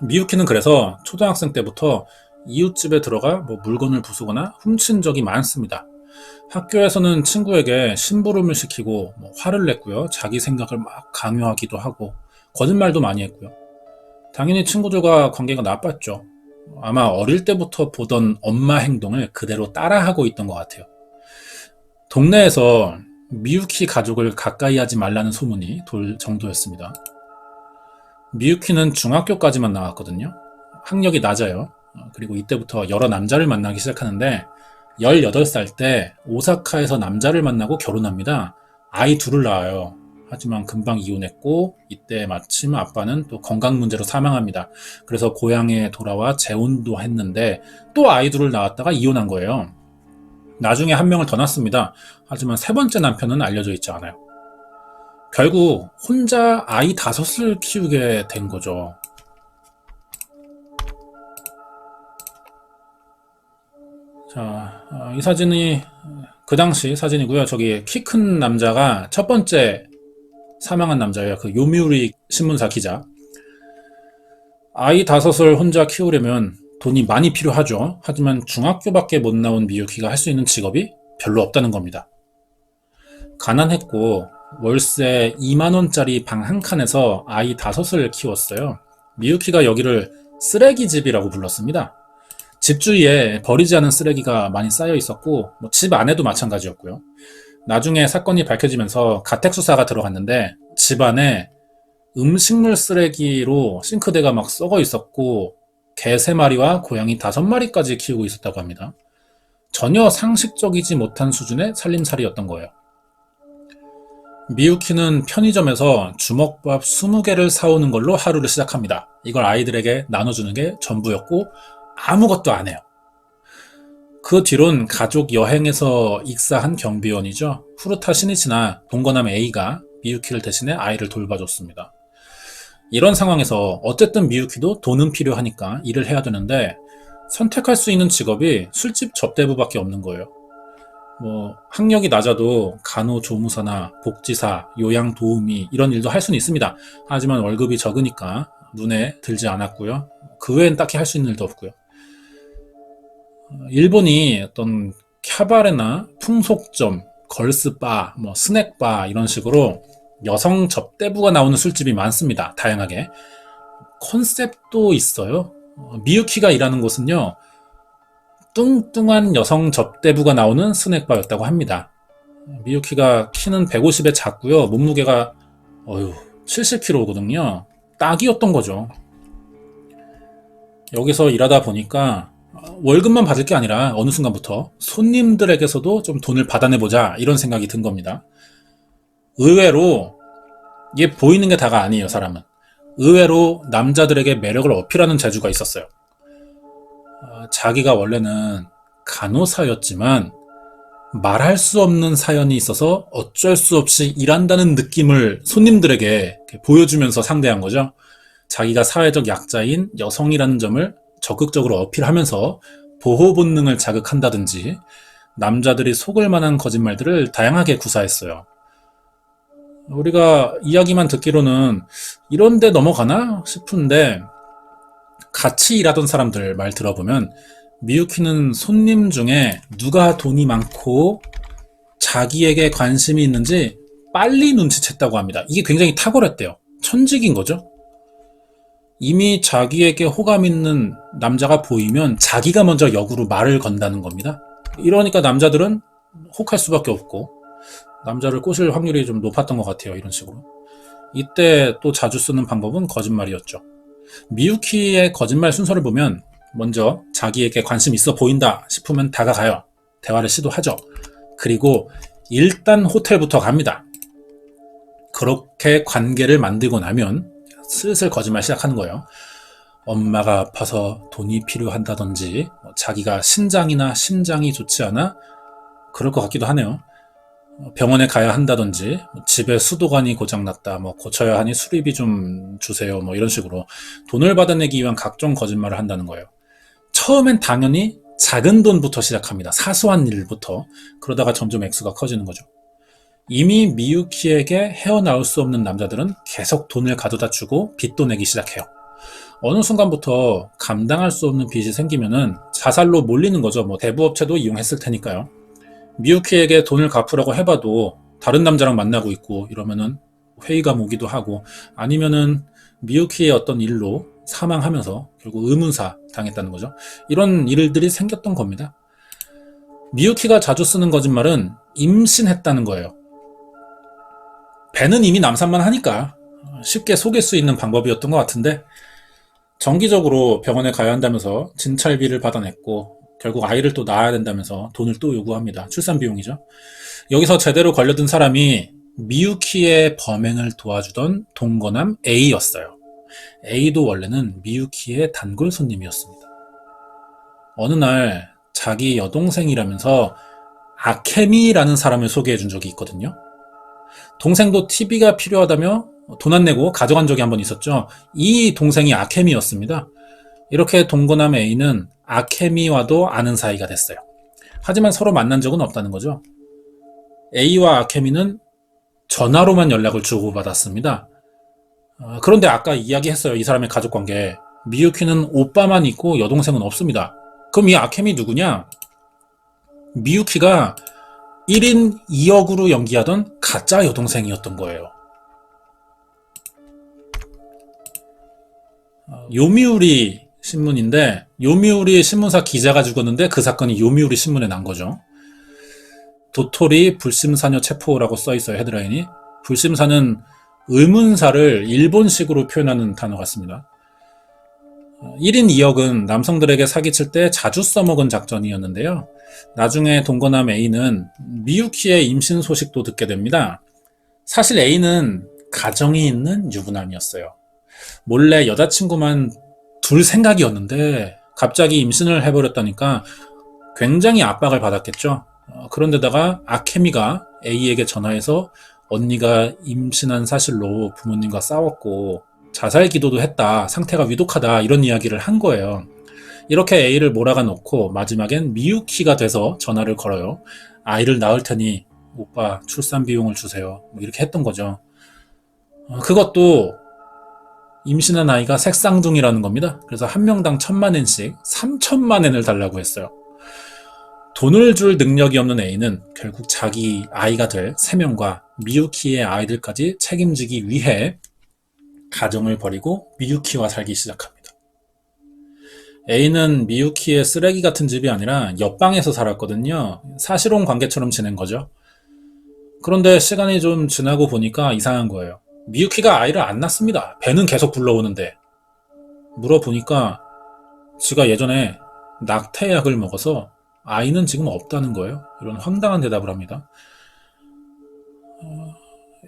미유키는 그래서 초등학생 때부터 이웃집에 들어가 물건을 부수거나 훔친 적이 많습니다. 학교에서는 친구에게 심부름을 시키고 화를 냈고요. 자기 생각을 막 강요하기도 하고 거짓말도 많이 했고요. 당연히 친구들과 관계가 나빴죠. 아마 어릴 때부터 보던 엄마 행동을 그대로 따라하고 있던 것 같아요. 동네에서 미유키 가족을 가까이 하지 말라는 소문이 돌 정도였습니다. 미유키는 중학교까지만 나왔거든요. 학력이 낮아요. 그리고 이때부터 여러 남자를 만나기 시작하는데 18살 때 오사카에서 남자를 만나고 결혼합니다. 아이 둘을 낳아요. 하지만 금방 이혼했고 이때 마침 아빠는 또 건강 문제로 사망합니다. 그래서 고향에 돌아와 재혼도 했는데 또 아이 둘을 낳았다가 이혼한 거예요. 나중에 한 명을 더 낳습니다. 하지만 세 번째 남편은 알려져 있지 않아요. 결국 혼자 아이 5을 키우게 된 거죠. 자, 이 사진이 그 당시 사진이고요. 저기 키 큰 남자가 첫 번째 사망한 남자예요. 그 요미우리 신문사 기자. 아이 5을 혼자 키우려면 돈이 많이 필요하죠. 하지만 중학교밖에 못 나온 미유키가 할 수 있는 직업이 별로 없다는 겁니다. 가난했고 월세 2만원짜리 방 한 칸에서 아이 5을 키웠어요. 미유키가 여기를 쓰레기집이라고 불렀습니다. 집 주위에 버리지 않은 쓰레기가 많이 쌓여 있었고 집 안에도 마찬가지였고요. 나중에 사건이 밝혀지면서 가택수사가 들어갔는데 집 안에 음식물 쓰레기로 싱크대가 막 썩어 있었고 개 3마리와 고양이 5마리까지 키우고 있었다고 합니다. 전혀 상식적이지 못한 수준의 살림살이였던 거예요. 미유키는 편의점에서 주먹밥 20개를 사오는 걸로 하루를 시작합니다. 이걸 아이들에게 나눠주는 게 전부였고 아무것도 안 해요. 그 뒤론 가족 여행에서 익사한 경비원이죠. 후르타 시니치나 동거남 A가 미유키를 대신해 아이를 돌봐줬습니다. 이런 상황에서 어쨌든 미유키도 돈은 필요하니까 일을 해야 되는데 선택할 수 있는 직업이 술집 접대부밖에 없는 거예요. 학력이 낮아도 간호조무사나 복지사, 요양도우미 이런 일도 할 수는 있습니다. 하지만 월급이 적으니까 눈에 들지 않았고요. 그 외엔 딱히 할 수 있는 일도 없고요. 일본이 어떤 캬바레나 풍속점, 걸스바, 스낵바 이런 식으로 여성 접대부가 나오는 술집이 많습니다. 다양하게. 컨셉도 있어요. 미유키가 일하는 곳은요. 뚱뚱한 여성 접대부가 나오는 스낵바였다고 합니다. 미유키가 키는 150에 작고요. 몸무게가 70kg거든요. 딱이었던 거죠. 여기서 일하다 보니까 월급만 받을 게 아니라 어느 순간부터 손님들에게서도 좀 돈을 받아내보자 이런 생각이 든 겁니다. 의외로 이게 보이는 게 다가 아니에요. 사람은. 의외로 남자들에게 매력을 어필하는 재주가 있었어요. 자기가 원래는 간호사였지만 말할 수 없는 사연이 있어서 어쩔 수 없이 일한다는 느낌을 손님들에게 보여주면서 상대한 거죠. 자기가 사회적 약자인 여성이라는 점을 적극적으로 어필하면서 보호 본능을 자극한다든지 남자들이 속을 만한 거짓말들을 다양하게 구사했어요. 우리가 이야기만 듣기로는 이런 데 넘어가나 싶은데 같이 일하던 사람들 말 들어보면 미유키는 손님 중에 누가 돈이 많고 자기에게 관심이 있는지 빨리 눈치챘다고 합니다. 이게 굉장히 탁월했대요. 천직인 거죠. 이미 자기에게 호감 있는 남자가 보이면 자기가 먼저 역으로 말을 건다는 겁니다. 이러니까 남자들은 혹할 수밖에 없고 남자를 꼬실 확률이 좀 높았던 것 같아요. 이런 식으로. 이때 또 자주 쓰는 방법은 거짓말이었죠. 미유키의 거짓말 순서를 보면 먼저 자기에게 관심 있어 보인다 싶으면 다가가요. 대화를 시도하죠. 그리고 일단 호텔부터 갑니다. 그렇게 관계를 만들고 나면 슬슬 거짓말 시작하는 거예요. 엄마가 아파서 돈이 필요한다든지 자기가 신장이나 심장이 좋지 않아 그럴 것 같기도 하네요. 병원에 가야 한다든지 집에 수도관이 고장났다 고쳐야 하니 수리비 좀 주세요 이런 식으로 돈을 받아내기 위한 각종 거짓말을 한다는 거예요. 처음엔 당연히 작은 돈부터 시작합니다. 사소한 일부터. 그러다가 점점 액수가 커지는 거죠. 이미 미유키에게 헤어나올 수 없는 남자들은 계속 돈을 가져다 주고 빚도 내기 시작해요. 어느 순간부터 감당할 수 없는 빚이 생기면은 자살로 몰리는 거죠. 대부업체도 이용했을 테니까요. 미유키에게 돈을 갚으라고 해봐도 다른 남자랑 만나고 있고 이러면은 회의감 오기도 하고 아니면은 미유키의 어떤 일로 사망하면서 결국 의문사 당했다는 거죠. 이런 일들이 생겼던 겁니다. 미유키가 자주 쓰는 거짓말은 임신했다는 거예요. 배는 이미 남산만 하니까 쉽게 속일 수 있는 방법이었던 것 같은데 정기적으로 병원에 가야 한다면서 진찰비를 받아냈고 결국 아이를 또 낳아야 된다면서 돈을 또 요구합니다. 출산 비용이죠. 여기서 제대로 걸려든 사람이 미유키의 범행을 도와주던 동거남 A였어요. A도 원래는 미유키의 단골 손님이었습니다. 어느 날 자기 여동생이라면서 아케미라는 사람을 소개해 준 적이 있거든요. 동생도 TV가 필요하다며 돈 안 내고 가져간 적이 한 번 있었죠. 이 동생이 아케미였습니다. 이렇게 동거남 A는 아케미와도 아는 사이가 됐어요. 하지만 서로 만난 적은 없다는 거죠. A와 아케미는 전화로만 연락을 주고받았습니다. 그런데 아까 이야기했어요. 이 사람의 가족관계. 미유키는 오빠만 있고 여동생은 없습니다. 그럼 이 아케미 누구냐? 미유키가 1인 2역으로 연기하던 가짜 여동생이었던 거예요. 요미우리 신문인데 요미우리 신문사 기자가 죽었는데 그 사건이 요미우리 신문에 난 거죠. 도토리 불심사녀 체포라고 써있어요. 헤드라인이. 불심사는 의문사를 일본식으로 표현하는 단어 같습니다. 1인 2역은 남성들에게 사기칠 때 자주 써먹은 작전이었는데요. 나중에 동거남 A는 미유키의 임신 소식도 듣게 됩니다. 사실 A는 가정이 있는 유부남이었어요. 몰래 여자친구만 둘 생각이었는데 갑자기 임신을 해버렸다니까 굉장히 압박을 받았겠죠. 그런데다가 아케미가 A에게 전화해서 언니가 임신한 사실로 부모님과 싸웠고 자살 기도도 했다. 상태가 위독하다. 이런 이야기를 한 거예요. 이렇게 A를 몰아가 놓고 마지막엔 미유키가 돼서 전화를 걸어요. 아이를 낳을 테니 오빠 출산 비용을 주세요. 이렇게 했던 거죠. 그것도 임신한 아이가 색상둥이라는 겁니다. 그래서 한 명당 1,000만엔씩 3,000만엔을 달라고 했어요. 돈을 줄 능력이 없는 A는 결국 자기 아이가 될 3명과 미유키의 아이들까지 책임지기 위해 가정을 버리고 미유키와 살기 시작합니다. A는 미유키의 쓰레기 같은 집이 아니라 옆방에서 살았거든요. 사실혼 관계처럼 지낸 거죠. 그런데 시간이 좀 지나고 보니까 이상한 거예요. 미유키가 아이를 안 낳습니다. 배는 계속 불러오는데. 물어보니까 지가 예전에 낙태약을 먹어서 아이는 지금 없다는 거예요. 이런 황당한 대답을 합니다.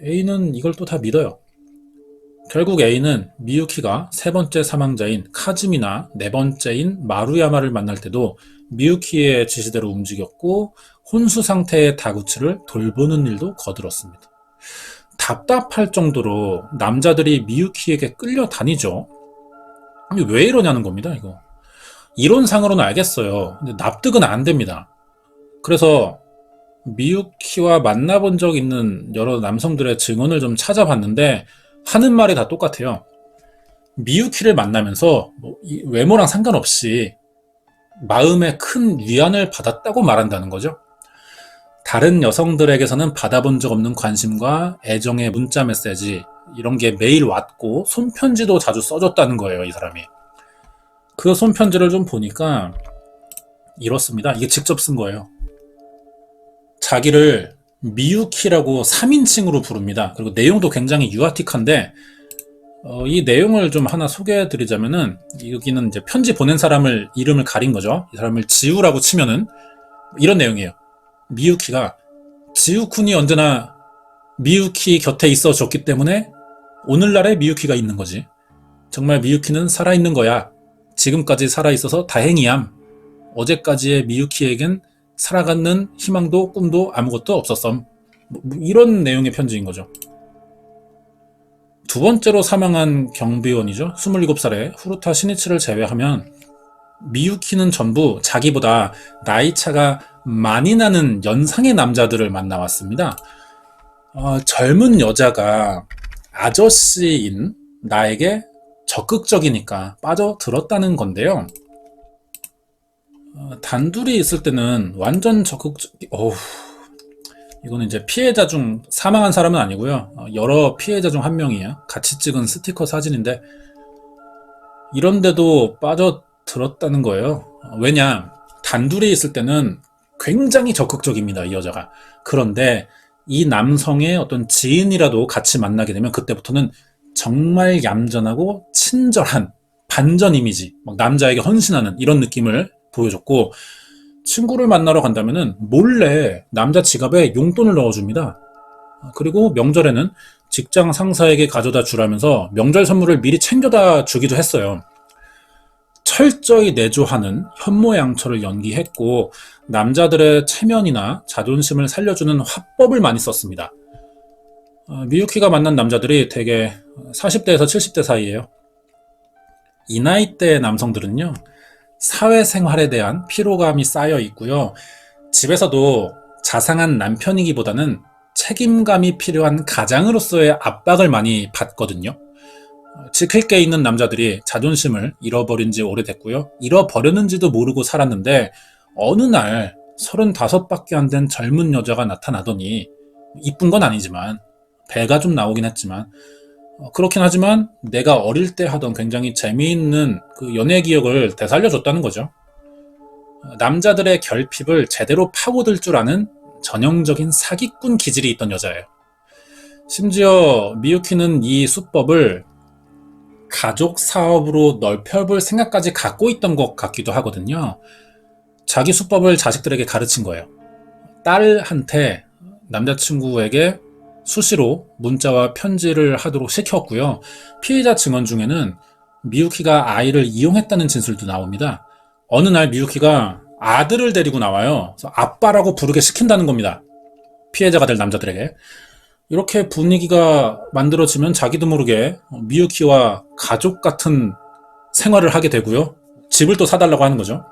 A는 이걸 또 다 믿어요. 결국 A는 미유키가 세 번째 사망자인 카즈미나 네 번째인 마루야마를 만날 때도 미유키의 지시대로 움직였고 혼수 상태의 다구치를 돌보는 일도 거들었습니다. 답답할 정도로 남자들이 미유키에게 끌려다니죠. 왜 이러냐는 겁니다. 이거 이론상으로는 알겠어요. 근데 납득은 안 됩니다. 그래서 미유키와 만나본 적 있는 여러 남성들의 증언을 좀 찾아봤는데 하는 말이 다 똑같아요. 미유키를 만나면서 이 외모랑 상관없이 마음에 큰 위안을 받았다고 말한다는 거죠. 다른 여성들에게서는 받아본 적 없는 관심과 애정의 문자 메시지 이런 게 매일 왔고 손편지도 자주 써줬다는 거예요, 이 사람이. 그 손편지를 좀 보니까 이렇습니다. 이게 직접 쓴 거예요. 자기를 미유키라고 3인칭으로 부릅니다. 그리고 내용도 굉장히 유아틱한데 이 내용을 좀 하나 소개해 드리자면은, 여기는 이제 편지 보낸 사람을 이름을 가린 거죠. 이 사람을 지우라고 치면은 이런 내용이에요. 미유키가 지우쿤이 언제나 미유키 곁에 있어 줬기 때문에 오늘날의 미유키가 있는 거지. 정말 미유키는 살아있는 거야. 지금까지 살아있어서 다행이야. 어제까지의 미유키에겐 살아가는 희망도 꿈도 아무것도 없었음. 이런 내용의 편지인 거죠. 두 번째로 사망한 경비원이죠. 27살의 후루타 시니치를 제외하면 미유키는 전부 자기보다 나이차가 많이 나는 연상의 남자들을 만나왔습니다. 젊은 여자가 아저씨인 나에게 적극적이니까 빠져들었다는 건데요. 단둘이 있을 때는 완전 이거는 이제 피해자 중 사망한 사람은 아니고요. 여러 피해자 중 한 명이에요. 같이 찍은 스티커 사진인데 이런데도 빠져들었다는 거예요. 왜냐, 단둘이 있을 때는 굉장히 적극적입니다, 이 여자가. 그런데 이 남성의 어떤 지인이라도 같이 만나게 되면 그때부터는 정말 얌전하고 친절한 반전 이미지, 막 남자에게 헌신하는 이런 느낌을 보여줬고, 친구를 만나러 간다면은 몰래 남자 지갑에 용돈을 넣어줍니다. 그리고 명절에는 직장 상사에게 가져다 주라면서 명절 선물을 미리 챙겨다 주기도 했어요. 철저히 내조하는 현모양처를 연기했고, 남자들의 체면이나 자존심을 살려주는 화법을 많이 썼습니다. 미유키가 만난 남자들이 대개 40대에서 70대 사이예요. 이 나이대 남성들은요, 사회생활에 대한 피로감이 쌓여 있고요. 집에서도 자상한 남편이기보다는 책임감이 필요한 가장으로서의 압박을 많이 받거든요. 지킬 게 있는 남자들이 자존심을 잃어버린 지 오래됐고요. 잃어버렸는지도 모르고 살았는데 어느 날 35밖에 안 된 젊은 여자가 나타나더니, 이쁜 건 아니지만 배가 좀 나오긴 했지만 그렇긴 하지만 내가 어릴 때 하던 굉장히 재미있는 그 연애 기억을 되살려줬다는 거죠. 남자들의 결핍을 제대로 파고들 줄 아는 전형적인 사기꾼 기질이 있던 여자예요. 심지어 미유키는 이 수법을 가족 사업으로 넓혀볼 생각까지 갖고 있던 것 같기도 하거든요. 자기 수법을 자식들에게 가르친 거예요. 딸한테 남자친구에게 수시로 문자와 편지를 하도록 시켰고요. 피해자 증언 중에는 미유키가 아이를 이용했다는 진술도 나옵니다. 어느 날 미유키가 아들을 데리고 나와요. 그래서 아빠라고 부르게 시킨다는 겁니다. 피해자가 될 남자들에게. 이렇게 분위기가 만들어지면 자기도 모르게 미유키와 가족 같은 생활을 하게 되고요. 집을 또 사달라고 하는 거죠.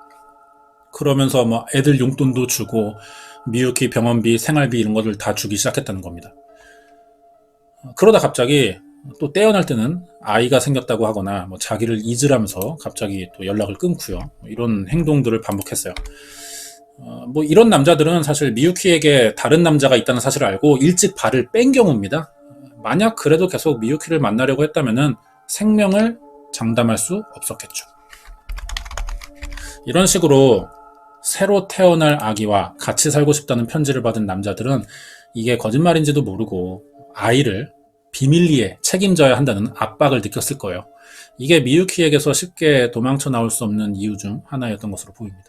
그러면서 뭐 애들 용돈도 주고 미유키 병원비, 생활비 이런 것들 다 주기 시작했다는 겁니다. 그러다 갑자기 또 떼어날 때는 아이가 생겼다고 하거나 뭐 자기를 잊으라면서 갑자기 또 연락을 끊고요. 이런 행동들을 반복했어요. 뭐 이런 남자들은 사실 미유키에게 다른 남자가 있다는 사실을 알고 일찍 발을 뺀 경우입니다. 만약 그래도 계속 미유키를 만나려고 했다면은 생명을 장담할 수 없었겠죠. 이런 식으로 새로 태어날 아기와 같이 살고 싶다는 편지를 받은 남자들은 이게 거짓말인지도 모르고 아이를 비밀리에 책임져야 한다는 압박을 느꼈을 거예요. 이게 미유키에게서 쉽게 도망쳐 나올 수 없는 이유 중 하나였던 것으로 보입니다.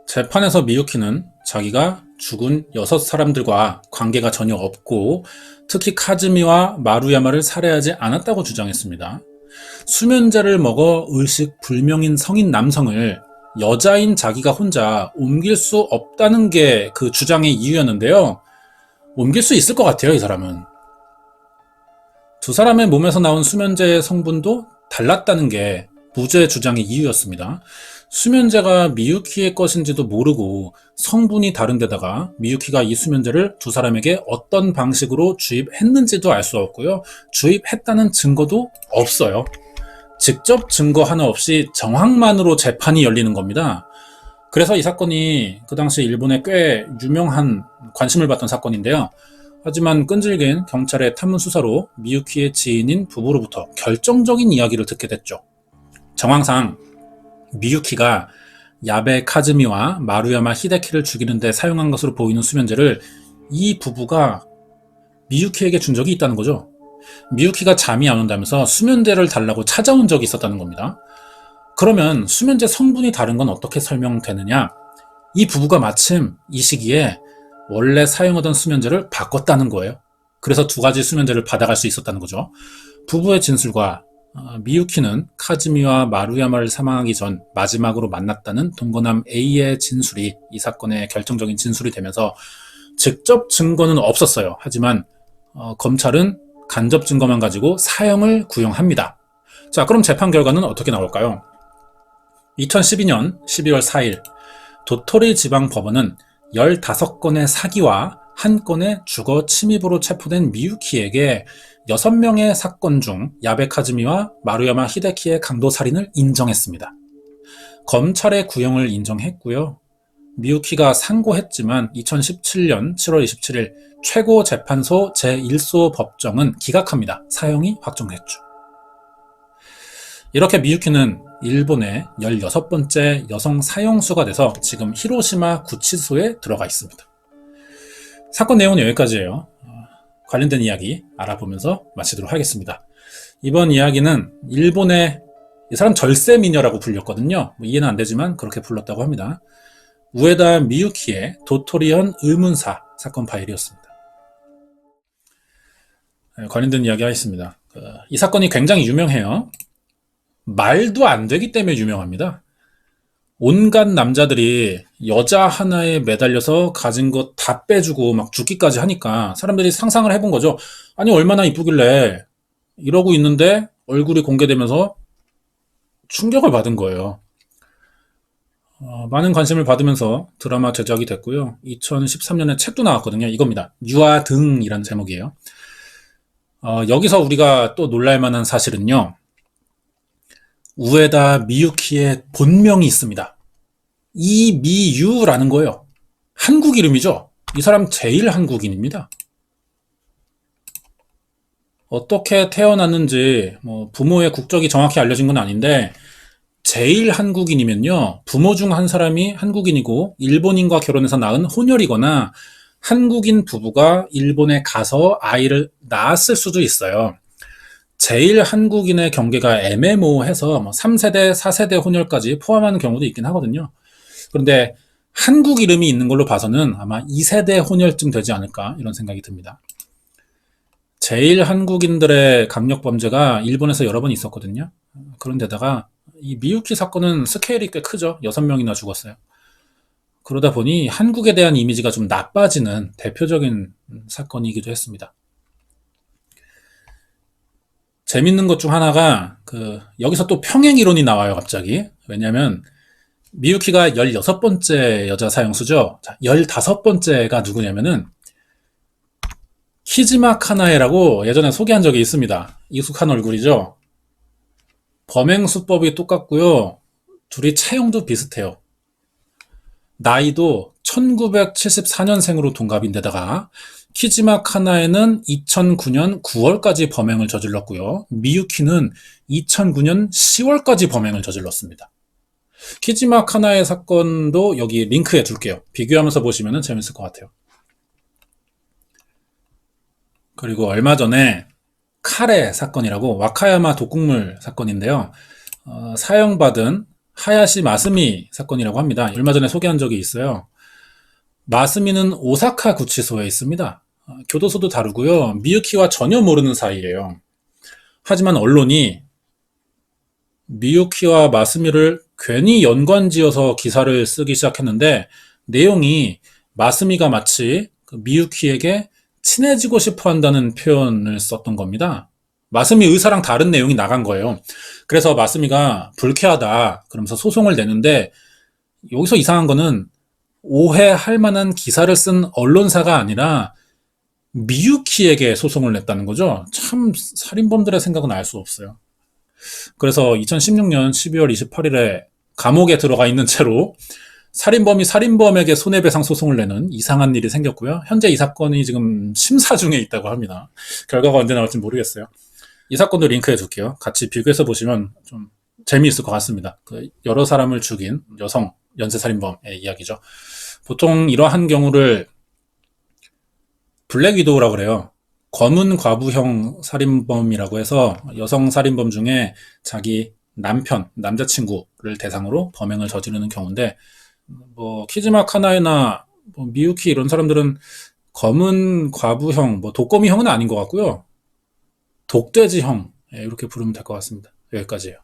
재판에서 미유키는 자기가 죽은 6사람들과 관계가 전혀 없고 특히 카즈미와 마루야마를 살해하지 않았다고 주장했습니다. 수면제를 먹어 의식 불명인 성인 남성을 여자인 자기가 혼자 옮길 수 없다는 게 그 주장의 이유였는데요. 옮길 수 있을 것 같아요, 이 사람은. 두 사람의 몸에서 나온 수면제의 성분도 달랐다는 게 무죄 주장의 이유였습니다. 수면제가 미유키의 것인지도 모르고 성분이 다른데다가 미유키가 이 수면제를 두 사람에게 어떤 방식으로 주입했는지도 알 수 없고요. 주입했다는 증거도 없어요. 직접 증거 하나 없이 정황만으로 재판이 열리는 겁니다. 그래서 이 사건이 그 당시 일본에 꽤 유명한 관심을 받던 사건인데요. 하지만 끈질긴 경찰의 탐문 수사로 미유키의 지인인 부부로부터 결정적인 이야기를 듣게 됐죠. 정황상 미유키가 야베 카즈미와 마루야마 히데키를 죽이는 데 사용한 것으로 보이는 수면제를 이 부부가 미유키에게 준 적이 있다는 거죠. 미유키가 잠이 안 온다면서 수면제를 달라고 찾아온 적이 있었다는 겁니다. 그러면 수면제 성분이 다른 건 어떻게 설명되느냐? 이 부부가 마침 이 시기에 원래 사용하던 수면제를 바꿨다는 거예요. 그래서 두 가지 수면제를 받아갈 수 있었다는 거죠. 부부의 진술과 미유키는 카즈미와 마루야마를 사망하기 전 마지막으로 만났다는 동거남 A의 진술이 이 사건의 결정적인 진술이 되면서 직접 증거는 없었어요. 하지만 검찰은 간접 증거만 가지고 사형을 구형합니다. 자, 그럼 재판 결과는 어떻게 나올까요? 2012년 12월 4일 도토리 지방법원은 15건의 사기와 1건의 주거 침입으로 체포된 미유키에게 6명의 사건 중 야베 카즈미와 마루야마 히데키의 강도살인을 인정했습니다. 검찰의 구형을 인정했고요. 미유키가 상고했지만 2017년 7월 27일 최고재판소 제1소 법정은 기각합니다. 사형이 확정됐죠. 이렇게 미유키는 일본의 16번째 여성 사형수가 돼서 지금 히로시마 구치소에 들어가 있습니다. 사건 내용은 여기까지예요. 관련된 이야기 알아보면서 마치도록 하겠습니다. 이번 이야기는 일본의 이 사람 절세미녀라고 불렸거든요. 이해는 안 되지만 그렇게 불렀다고 합니다. 우에다 미유키의 도토리현 의문사 사건 파일이었습니다. 관련된 이야기 하겠습니다. 이 사건이 굉장히 유명해요. 말도 안 되기 때문에 유명합니다. 온갖 남자들이 여자 하나에 매달려서 가진 것 다 빼주고 막 죽기까지 하니까 사람들이 상상을 해본 거죠. 아니 얼마나 이쁘길래 이러고 있는데 얼굴이 공개되면서 충격을 받은 거예요. 많은 관심을 받으면서 드라마 제작이 됐고요. 2013년에 책도 나왔거든요. 이겁니다. 유아등이라는 제목이에요. 여기서 우리가 또 놀랄만한 사실은요. 우에다 미유키의 본명이 있습니다. 이미유라는 거예요. 한국 이름이죠. 이 사람 제일 한국인입니다. 어떻게 태어났는지 부모의 국적이 정확히 알려진 건 아닌데 제일 한국인이면요. 부모 중 한 사람이 한국인이고 일본인과 결혼해서 낳은 혼혈이거나 한국인 부부가 일본에 가서 아이를 낳았을 수도 있어요. 제일 한국인의 경계가 애매모호해서 3세대, 4세대 혼혈까지 포함하는 경우도 있긴 하거든요. 그런데 한국 이름이 있는 걸로 봐서는 아마 2세대 혼혈쯤 되지 않을까 이런 생각이 듭니다. 제일 한국인들의 강력범죄가 일본에서 여러 번 있었거든요. 그런데다가 이 미유키 사건은 스케일이 꽤 크죠. 6명이나 죽었어요. 그러다 보니 한국에 대한 이미지가 좀 나빠지는 대표적인 사건이기도 했습니다. 재밌는 것 중 하나가 여기서 또 평행 이론이 나와요. 갑자기. 왜냐하면 미유키가 16번째 여자 사형수죠. 자, 15번째가 누구냐면은 키지마 카나에라고 예전에 소개한 적이 있습니다. 익숙한 얼굴이죠. 범행 수법이 똑같고요. 둘이 체형도 비슷해요. 나이도 1974년생으로 동갑인데다가 키지마 카나에는 2009년 9월까지 범행을 저질렀고요. 미유키는 2009년 10월까지 범행을 저질렀습니다. 키지마 카나에 사건도 여기 링크해 둘게요. 비교하면서 보시면 재밌을 것 같아요. 그리고 얼마 전에 카레 사건이라고 와카야마 독극물 사건인데요. 사형받은 하야시 마스미 사건이라고 합니다. 얼마 전에 소개한 적이 있어요. 마스미는 오사카 구치소에 있습니다. 교도소도 다르고요. 미유키와 전혀 모르는 사이예요. 하지만 언론이 미유키와 마스미를 괜히 연관지어서 기사를 쓰기 시작했는데 내용이 마스미가 마치 미유키에게 친해지고 싶어 한다는 표현을 썼던 겁니다. 마스미 의사랑 다른 내용이 나간 거예요. 그래서 마스미가 불쾌하다 그러면서 소송을 내는데 여기서 이상한 거는 오해할 만한 기사를 쓴 언론사가 아니라 미유키에게 소송을 냈다는 거죠. 참 살인범들의 생각은 알 수 없어요. 그래서 2016년 12월 28일에 감옥에 들어가 있는 채로 살인범이 살인범에게 손해배상 소송을 내는 이상한 일이 생겼고요. 현재 이 사건이 지금 심사 중에 있다고 합니다. 결과가 언제 나올지 모르겠어요. 이 사건도 링크해 줄게요. 같이 비교해서 보시면 좀 재미있을 것 같습니다. 그 여러 사람을 죽인 여성 연쇄살인범의 이야기죠. 보통 이러한 경우를 블랙 위도우라고 그래요. 검은 과부형 살인범이라고 해서 여성 살인범 중에 자기 남편, 남자친구를 대상으로 범행을 저지르는 경우인데, 뭐 키즈마 카나에나 뭐 미유키 이런 사람들은 검은 과부형, 뭐 독거미형은 아닌 것 같고요. 독돼지형, 이렇게 부르면 될 것 같습니다. 여기까지예요.